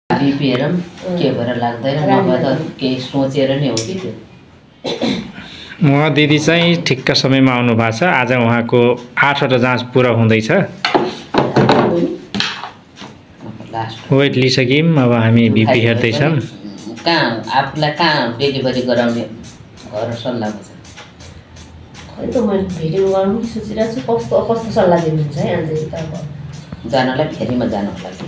BP हेरौँ के भएर लाग्दैन नभए त केही सोचेर नै हो कि त्यो। उहाँ दिदी चाहिँ ठिक्क समयमा आउनु भएको छ। आज उहाँको 8वटा जाँच पुरा हुँदैछ। वेट लिइसक्यौँ, अब हामी बिपी हेर्दैछौँ। कहाँ आफूलाई कहाँ डेलिभरी गराउने घर सल्लाह छ? खै त मैले भिडियो गराउनु सोचिरहेको छु। कस्तो कस्तो सल्लाह दिनुहुन्छ है आज त? अब जानलाई फेरिमा जानको लागि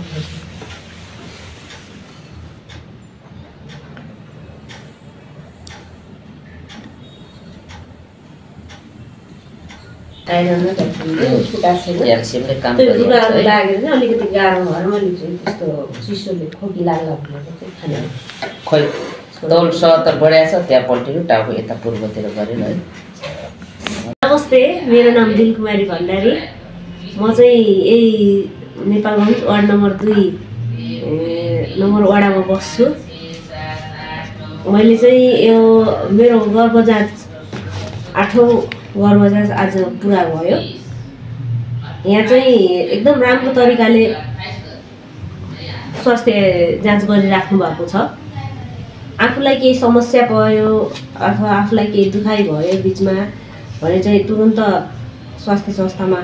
क्याल्सियमले काम गरिरहेको लागेर चाहिँ अलिकति गाह्रो भएर मैले चाहिँ त्यस्तो चिसोले खोकी लाग्ला भनेर चाहिँ खाने। खोइ तौल 70 बढाएको छ, त्यहाँ पल्टिनु टाउको यता पूर्वतिर गरेर है। नमस्ते, मेरो नाम दिलकुमारी भण्डारी। म चाहिँ यही नेपालगञ्ज वार्ड नम्बर 2 नम्बर वडामा बस्छु। मैले चाहिँ यो मेरो गर्भ जाँच 8औं गर्भ जाँच आज पुरा भयो। यहाँ चाहिँ एकदम राम्रो तरिकाले स्वास्थ्य जाँच गरिराख्नु भएको छ। आफूलाई केही समस्या भयो अथवा आफूलाई केही दुखाइ भयो बिचमा भने चाहिँ तुरुन्त स्वास्थ्य संस्थामा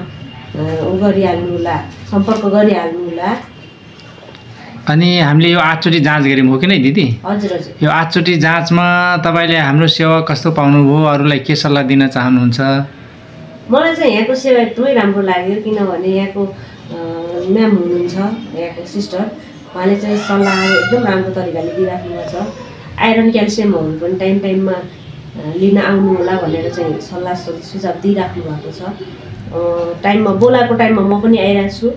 गरिहाल्नु होला, सम्पर्क गरिहाल्नु होला। अनि हामीले यो 8चोटि जाँच गऱ्यौँ हो कि नै दिदी? हजुर हजुर। यो 8चोटि जाँचमा तपाईँले हाम्रो सेवा कस्तो पाउनुभयो? अरूलाई के सल्लाह दिन चाहनुहुन्छ? मलाई चाहिँ यहाँको सेवा एकदमै राम्रो लाग्यो, किनभने यहाँको म्याम हुनुहुन्छ, यहाँको सिस्टर, उहाँले चाहिँ सल्लाह एकदम राम्रो तरिकाले दिइराख्नु भएको छ। आइरन क्याल्सियमहरू पनि टाइम टाइममा लिन आउनु होला भनेर चाहिँ सल्लाह सुझाव दिइराख्नु भएको छ। टाइममा बोलाएको टाइममा म पनि आइरहेको छु।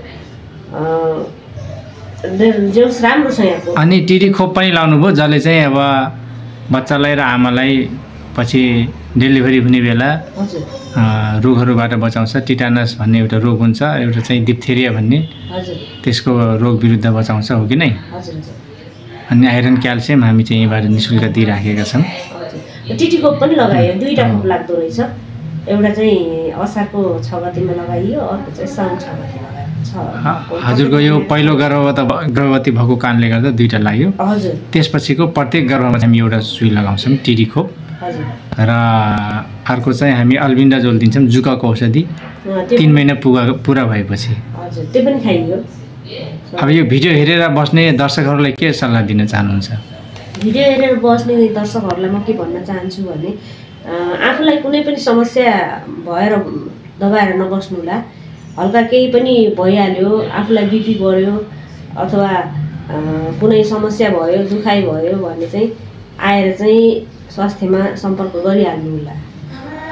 जोस राम्रो छ यहाँको। अनि टिडी खोप पनि लाउनु भयो, जसले चाहिँ अब बच्चालाई र आमालाई पछि डेलिभरी हुने बेला रोगहरूबाट बचाउँछ। टिटानस भन्ने एउटा रोग हुन्छ, एउटा चाहिँ डिप्थेरिया भन्ने, त्यसको रोग विरुद्ध बचाउँछ हो कि नै? अनि आइरन क्याल्सियम हामी चाहिँ यहीँबाट निःशुल्क दिइराखेका छौँ। टिटी खोप पनि लगायो, 2टा खोप लाग्दो रहेछ। एउटा चाहिँ असारको 6 गतिमा लगाइयो, अर्को चाहिँ साउन 6 गतिमा लगाइयो। हजुरको यो पहिलो गर्भवती भएको कारणले गर्दा 2टा लाग्यो। हजुर। त्यसपछिको प्रत्येक गर्भमा हामी एउटा सुई लगाउँछौँ टिडी खोप। हजुर। र अर्को चाहिँ हामी अल्बिन्डाजोल दिन्छौँ, जुकाको औषधि 3 महिना पुरा भएपछि। हजुर, त्यो पनि खाइयो। अब यो भिडियो हेरेर बस्ने दर्शकहरूलाई के सल्लाह दिन चाहनुहुन्छ? भिडियो हेरेर बस्ने दर्शकहरूलाई म के भन्न चाहन्छु भने आफूलाई कुनै पनि समस्या भएर दबाएर नबस्नुहोला। हल्का केही पनि भइहाल्यो, आफूलाई बिपी बढ्यो अथवा कुनै समस्या भयो, दुखाइ भयो भने चाहिँ आएर चाहिँ स्वास्थ्यमा सम्पर्क गरिहाल्नु होला।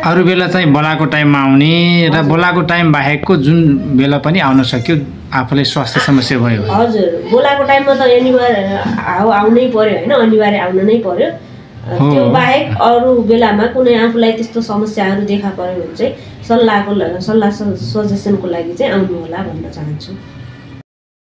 अरू बेला चाहिँ बोलाएको टाइममा आउने र बोलाएको टाइम बाहेकको जुन बेला पनि आउन सक्यो आफूलाई स्वास्थ्य समस्या भयो। हजुर, बोलाएको टाइममा त अनिवार्य आउनै पर्यो होइन, अनिवार्य आउन नै पर्यो। त्यो बाहेक अरू बेलामा कुनै आफूलाई त्यस्तो समस्याहरू देखा पर्यो भने चाहिँ सल्लाह सजेसनको लागि चाहिँ आउनु होला भन्न चाहन्छु।